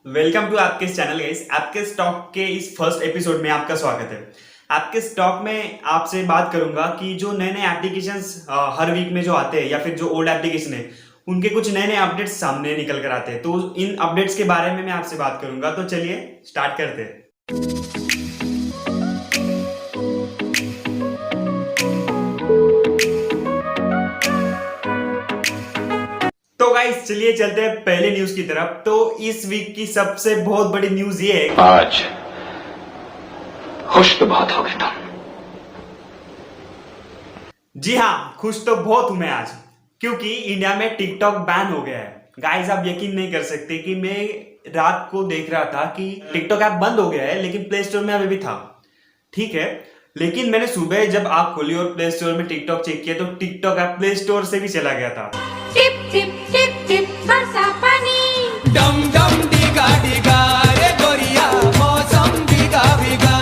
Welcome to आपके channel guys. आपके stock के इस फर्स्ट एपिसोड में आपका स्वागत है। आपके स्टॉक में आपसे बात करूंगा कि जो नए नए एप्लीकेशंस हर वीक में जो आते हैं या फिर जो ओल्ड एप्लीकेशन है उनके कुछ नए नए अपडेट्स सामने निकल कर आते हैं, तो इन अपडेट्स के बारे में मैं आपसे बात करूंगा। तो चलिए स्टार्ट करते हैं। तो गाइस चलिए चलते हैं पहले न्यूज की तरफ। तो इस वीक की सबसे बहुत बड़ी न्यूज ये है, आज खुश तो बहुत हो गए तुम। जी हाँ, खुश तो बहुत हूं मैं आज, क्योंकि इंडिया में टिकटॉक बैन हो गया है। गाइस आप यकीन नहीं कर सकते कि मैं रात को देख रहा था कि टिकटॉक ऐप बंद हो गया है, लेकिन प्ले स्टोर में अभी भी था। ठीक है, लेकिन मैंने सुबह जब आँख खोली और प्ले स्टोर में टिकटॉक चेक किया तो टिकटॉक ऐप प्ले स्टोर से भी चला गया था। टिप टिप टिप टिप बरसा पानी। डम डम डिगा डिगा रे गोरिया मौसम भीगा भीगा।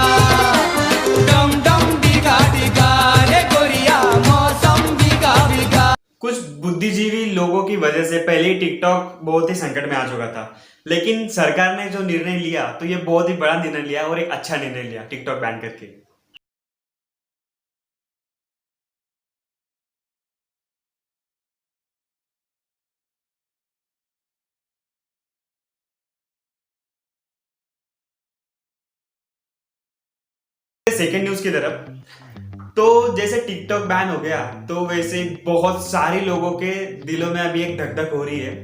डम डम डिगा डिगा रे गोरिया मौसम भीगा भीगा। कुछ बुद्धिजीवी लोगों की वजह से पहले ही टिकटॉक बहुत ही संकट में आ चुका था, लेकिन सरकार ने जो निर्णय लिया तो ये बहुत ही बड़ा निर्णय लिया और एक अच्छा निर्णय लिया टिकटॉक बैन करके। सेकेंड न्यूज की तरफ। तो जैसे टिकटॉक बैन हो गया तो वैसे बहुत सारे लोगों के दिलों में अभी एक धक धक हो रही है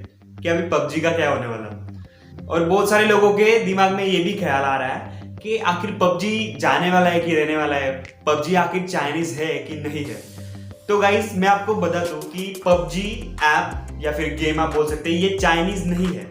कि अभी पबजी का क्या होने वाला। और बहुत सारे लोगों के दिमाग में ये भी ख्याल आ रहा है कि आखिर पबजी जाने वाला है कि रहने वाला है, पबजी आखिर चाइनीज है कि नहीं है। तो गाइस मैं आपको बता दूं कि पबजी ऐप या फिर गेम आप बोल सकते हैं, ये चाइनीज नहीं है।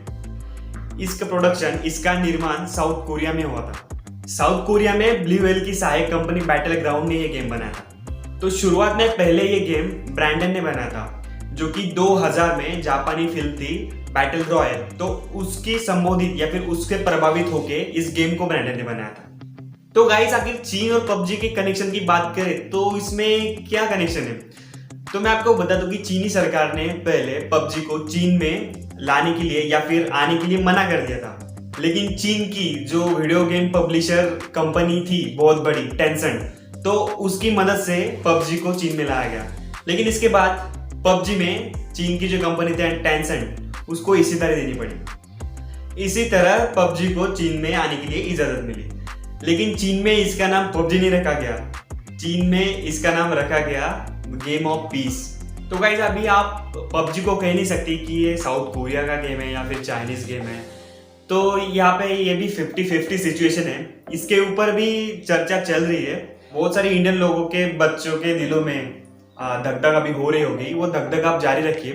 इसका प्रोडक्शन, इसका निर्माण साउथ कोरिया में हुआ था। साउथ कोरिया में ब्लू व्हेल की सहायक कंपनी बैटल ग्राउंड ने ये गेम बनाया था। तो शुरुआत में पहले ये गेम ब्रैंडन ने बनाया था, जो कि 2000 में जापानी फिल्म थी बैटल रॉयल, तो उसकी संबोधित या फिर उसके प्रभावित होके इस गेम को ब्रैंडन ने बनाया था। तो गाइस आखिर चीन और पबजी के कनेक्शन की बात करें तो इसमें क्या कनेक्शन है, तो मैं आपको बता दूं कि चीनी सरकार ने पहले पबजी को चीन में लाने के लिए या फिर आने के लिए मना कर दिया था। लेकिन चीन की जो वीडियो गेम पब्लिशर कंपनी थी बहुत बड़ी, टेंसेंट, तो उसकी मदद से पबजी को चीन में लाया गया। लेकिन इसके बाद पबजी में चीन की जो कंपनी थी टेंसेंट, उसको इसी तरह देनी पड़ी। इसी तरह पबजी को चीन में आने के लिए इजाजत मिली। लेकिन चीन में इसका नाम पबजी नहीं रखा गया, चीन में इसका नाम रखा गया गेम ऑफ पीस। तो गाइस अभी आप पबजी को कह नहीं सकती कि ये साउथ कोरिया का गेम है या फिर चाइनीज गेम है। तो यहाँ पे ये भी 50-50 सिचुएशन है, इसके ऊपर भी चर्चा चल रही है। बहुत सारे इंडियन लोगों के बच्चों के दिलों में धक धक अभी हो रही होगी, वो धक धक आप जारी रखिए,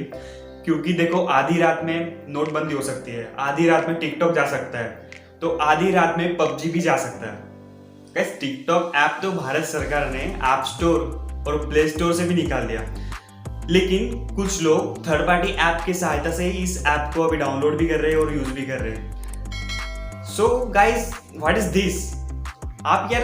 क्योंकि देखो आधी रात में नोटबंदी हो सकती है, आधी रात में टिकटॉक जा सकता है, तो आधी रात में पबजी भी जा सकता है। गाइस टिकटॉक ऐप तो भारत सरकार ने ऐप स्टोर और प्ले स्टोर से भी निकाल दिया, लेकिन कुछ लोग थर्ड पार्टी ऐप की सहायता से इस ऐप को अभी डाउनलोड भी कर रहे हैं और यूज भी कर रहे हैं। So guys what is this? आप यार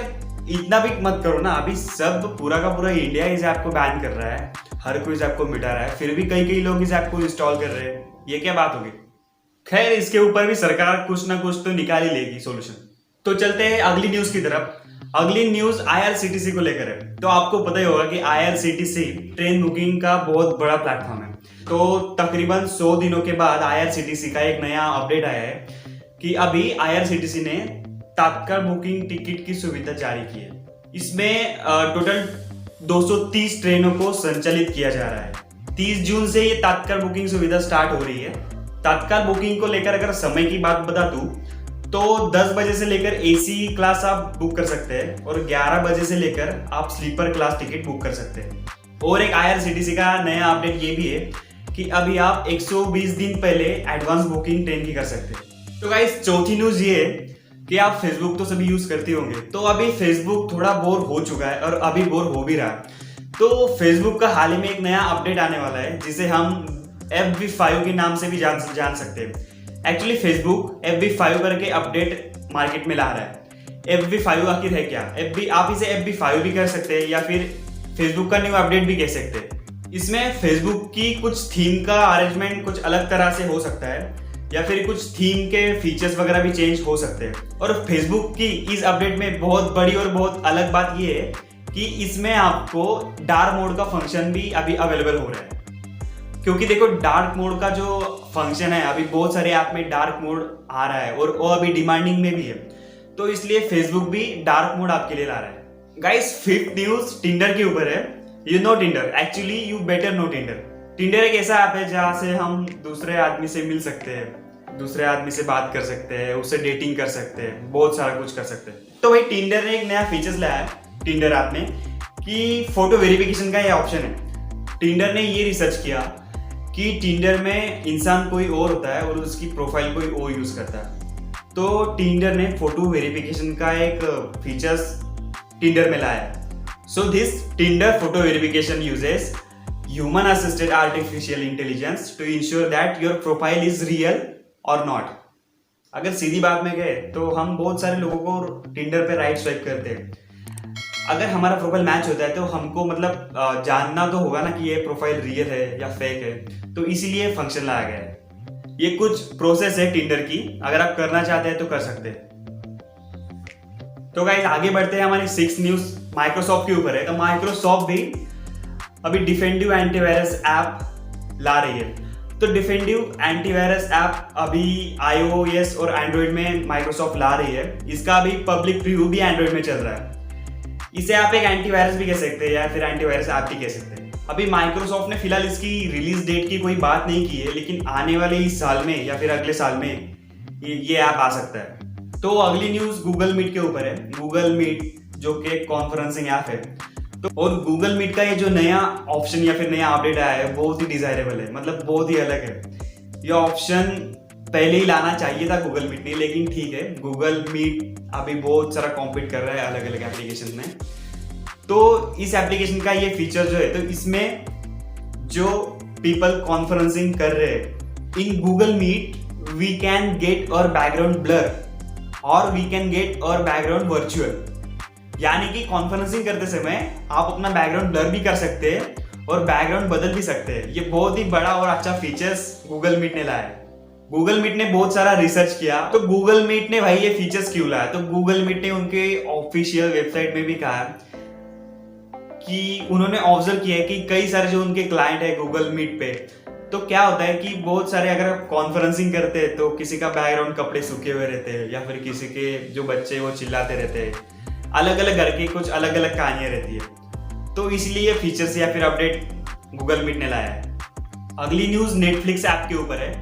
इतना भी मत करो ना। अभी सब पूरा का पूरा इंडिया इस ऐप को बैन कर रहा है, हर कोई इस ऐप को मिटा रहा है, फिर भी कई लोग इस ऐप को इंस्टॉल कर रहे हैं। ये क्या बात होगी? खैर इसके ऊपर भी सरकार कुछ ना कुछ तो निकाल ही लेगी सोल्यूशन। तो चलते हैं अगली न्यूज की तरफ। अगली न्यूज IRCTC को लेकर है। तो आपको पता ही होगा कि IRCTC ट्रेन बुकिंग का बहुत बड़ा प्लेटफॉर्म है। तो तकरीबन 100 दिनों के बाद IRCTC का एक नया अपडेट आया है कि अभी IRCTC ने तत्काल बुकिंग टिकट की सुविधा जारी की है। इसमें टोटल 230 ट्रेनों को संचालित किया जा रहा है। 30 जून से ये तत्काल बुकिंग सुविधा स्टार्ट हो रही है। तत्काल बुकिंग को लेकर अगर समय की बात बता दूं तो 10 बजे से लेकर AC क्लास आप बुक कर सकते हैं और 11 बजे से लेकर आप स्लीपर क्लास टिकट बुक कर सकते हैं। और एक IRCTC का नया अपडेट ये भी है कि अभी आप 120 दिन पहले एडवांस बुकिंग ट्रेन की कर सकते हैं। तो गाइस चौथी न्यूज ये है कि आप फेसबुक तो सभी यूज करते होंगे, तो अभी फेसबुक थोड़ा बोर हो चुका है और अभी बोर हो भी रहा है। तो फेसबुक का हाल ही में एक नया अपडेट आने वाला है जिसे हम FB5 के नाम से भी जान सकते हैं। एक्चुअली फेसबुक FB5 करके अपडेट मार्केट में ला रहा है। FB5 आखिर है क्या? FB आप इसे FB5 भी कर सकते हैं या फिर फेसबुक का न्यू अपडेट भी कह सकते हैं। इसमें फेसबुक की कुछ थीम का अरेंजमेंट कुछ अलग तरह से हो सकता है, या फिर कुछ थीम के फीचर्स वगैरह भी चेंज हो सकते हैं। और फेसबुक की इस अपडेट में बहुत बड़ी और बहुत अलग बात ये है कि इसमें आपको डार्क मोड का फंक्शन भी अभी अवेलेबल हो रहा है। क्योंकि देखो डार्क मोड का जो फंक्शन है अभी बहुत सारे ऐप में डार्क मोड आ रहा है और वो अभी डिमांडिंग में भी है, तो इसलिए फेसबुक भी डार्क मोड आपके लिए ला रहा है। गाइस, फिफ्थ न्यूज टिंडर के ऊपर है। You know Tinder, actually you better know Tinder. Tinder एक ऐसा ऐप है जहाँ से हम दूसरे आदमी से मिल सकते हैं, दूसरे आदमी से बात कर सकते हैं, उससे डेटिंग कर सकते हैं, बहुत सारा कुछ कर सकते हैं। तो भाई टिंडर ने एक नया फीचर्स लाया है टिंडर ऐप में कि फोटो वेरिफिकेशन का ये ऑप्शन है। टिंडर ने ये रिसर्च किया कि टिंडर में इंसान कोई और होता है और उसकी प्रोफाइल कोई और यूज करता है। तो टिंडर ने फोटो वेरिफिकेशन का एक फीचर्स टिंडर में लाया है। So this Tinder photo verification uses human assisted artificial intelligence to ensure that your profile is real और नॉट। अगर सीधी बात में गए तो हम बहुत सारे लोगों को टिंडर पे राइट स्वाइप करते हैं। अगर हमारा प्रोफाइल मैच होता है तो हमको मतलब जानना तो होगा ना कि ये प्रोफाइल रियल है या फेक है, तो इसीलिए फंक्शन लाया गया है। ये कुछ प्रोसेस है टिंडर की, अगर आप करना चाहते हैं तो कर सकते हैं। तो गाइस आगे बढ़ते हैं, हमारी 6 न्यूज माइक्रोसॉफ्ट के ऊपर है। तो माइक्रोसॉफ्ट भी अभी डिफेंडिव एंटीवायरस ऐप ला रही है। तो डिफेंडिव एंटीवायरस ऐप अभी iOS और एंड्रॉइड में माइक्रोसॉफ्ट ला रही है। इसका अभी पब्लिक प्रीव्यू भी एंड्रॉइड में चल रहा है। इसे आप एक एंटीवायरस भी कह सकते हैं या फिर एंटीवायरस ऐप भी कह सकते हैं। अभी माइक्रोसॉफ्ट ने फिलहाल इसकी रिलीज डेट की कोई बात नहीं की है, लेकिन आने वाले इस साल में या फिर अगले साल में ये ऐप आ सकता है। तो अगली न्यूज गूगल मीट के ऊपर है। गूगल मीट जो कि कॉन्फ्रेंसिंग ऐप है, तो और गूगल मीट का ये जो नया ऑप्शन या फिर नया अपडेट आया है बहुत ही डिजायरेबल है, मतलब बहुत ही अलग है। ये ऑप्शन पहले ही लाना चाहिए था गूगल मीट ने, लेकिन ठीक है, गूगल मीट अभी बहुत सारा कॉम्पीट कर रहा है अलग अलग एप्लीकेशन में। तो इस एप्लीकेशन का ये फीचर जो है, तो इसमें जो पीपल कॉन्फ्रेंसिंग कर रहे हैं in Google Meet we can get और बैकग्राउंड ब्लर और वी कैन गेट और बैकग्राउंड वर्चुअल। यानी कि कॉन्फ्रेंसिंग करते समय आप अपना बैकग्राउंड ब्लर भी कर सकते हैं और बैकग्राउंड बदल भी सकते हैं। ये बहुत ही बड़ा और अच्छा फीचर्स गूगल मीट ने लाया है। गूगल मीट ने बहुत सारा रिसर्च किया, तो गूगल मीट ने भाई ये फीचर्स क्यों लाया, तो गूगल मीट ने उनके ऑफिशियल वेबसाइट में भी कहा कि उन्होंने ऑब्जर्व किया है कि कई सारे जो उनके क्लाइंट है गूगल मीट पे, तो क्या होता है कि बहुत सारे अगर आप कॉन्फ्रेंसिंग करते हैं तो किसी का बैकग्राउंड कपड़े सूखे हुए रहते हैं या फिर किसी के जो बच्चे वो चिल्लाते रहते हैं, अलग अलग घर की कुछ अलग अलग कहानियां रहती है। तो इसलिए फीचर्स या फिर अपडेट गूगल मीट ने लाया है। अगली न्यूज नेटफ्लिक्स ऐप के ऊपर है।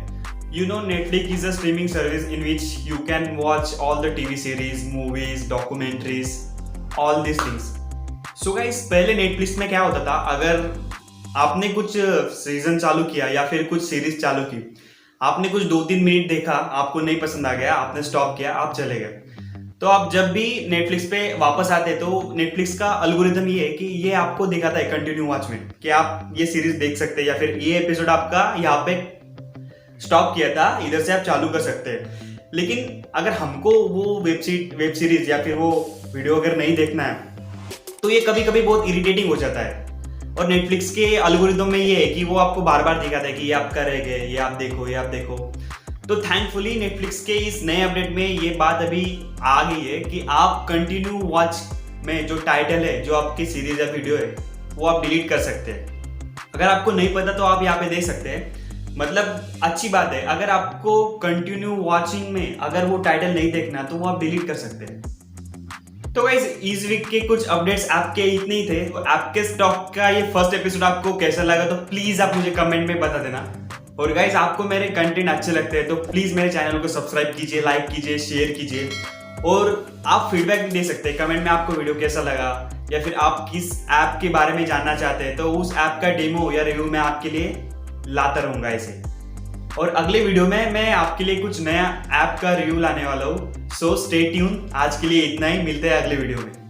You know, Netflix is a streaming service in which you can watch all the TV series, movies, documentaries, all these things. So guys, पहले Netflix में क्या होता था, अगर आपने कुछ सीजन चालू किया या फिर कुछ सीरीज चालू की, आपने कुछ 2-3 मिनट देखा, आपको नहीं पसंद आ गया, आपने स्टॉप किया, आप चले गए। तो आप जब भी Netflix पे वापस आते तो Netflix का एल्गोरिथम ये है कि ये आपको दिखाता है कंटिन्यू वॉच में कि आप ये सीरीज देख सकते हैं या फिर ये एपिसोड आपका यहाँ पे स्टॉप किया था, इधर से आप चालू कर सकते हैं। लेकिन अगर हमको वो वेब सीरीज या फिर वो वीडियो अगर नहीं देखना है तो ये कभी कभी बहुत इरिटेटिंग हो जाता है। और नेटफ्लिक्स के एल्गोरिथम में ये है कि वो आपको बार बार दिखाता है कि ये आप कर रह गए, ये आप देखो, ये आप देखो। तो थैंकफुली नेटफ्लिक्स के इस नए अपडेट में ये बात अभी आ गई है कि आप कंटिन्यू वॉच में जो टाइटल है, जो आपकी सीरीज या वीडियो है, वो आप डिलीट कर सकते हैं। अगर आपको नहीं पता तो आप यहाँ पे देख सकते हैं, मतलब अच्छी बात है। अगर आपको कंटिन्यू वॉचिंग में अगर वो टाइटल नहीं देखना तो वो आप डिलीट कर सकते हैं। तो गाइस इस वीक के कुछ अपडेट्स आपके इतने ही थे। तो आपके स्टॉक का ये फर्स्ट एपिसोड आपको कैसा लगा तो प्लीज आप मुझे कमेंट में बता देना। और गाइस आपको मेरे कंटेंट अच्छे लगते हैं तो प्लीज मेरे चैनल को सब्सक्राइब कीजिए, लाइक कीजिए, शेयर कीजिए। और आप फीडबैक भी दे सकते हैं कमेंट में, आपको वीडियो कैसा लगा या फिर आप किस ऐप के बारे में जानना चाहते हैं, तो उस ऐप का डेमो या रिव्यू मैं आपके लिए लाता रहूंगा ऐसे। और अगले वीडियो में मैं आपके लिए कुछ नया ऐप का रिव्यू लाने वाला हूँ। So stay tune. आज के लिए इतना ही, मिलते हैं अगले वीडियो में।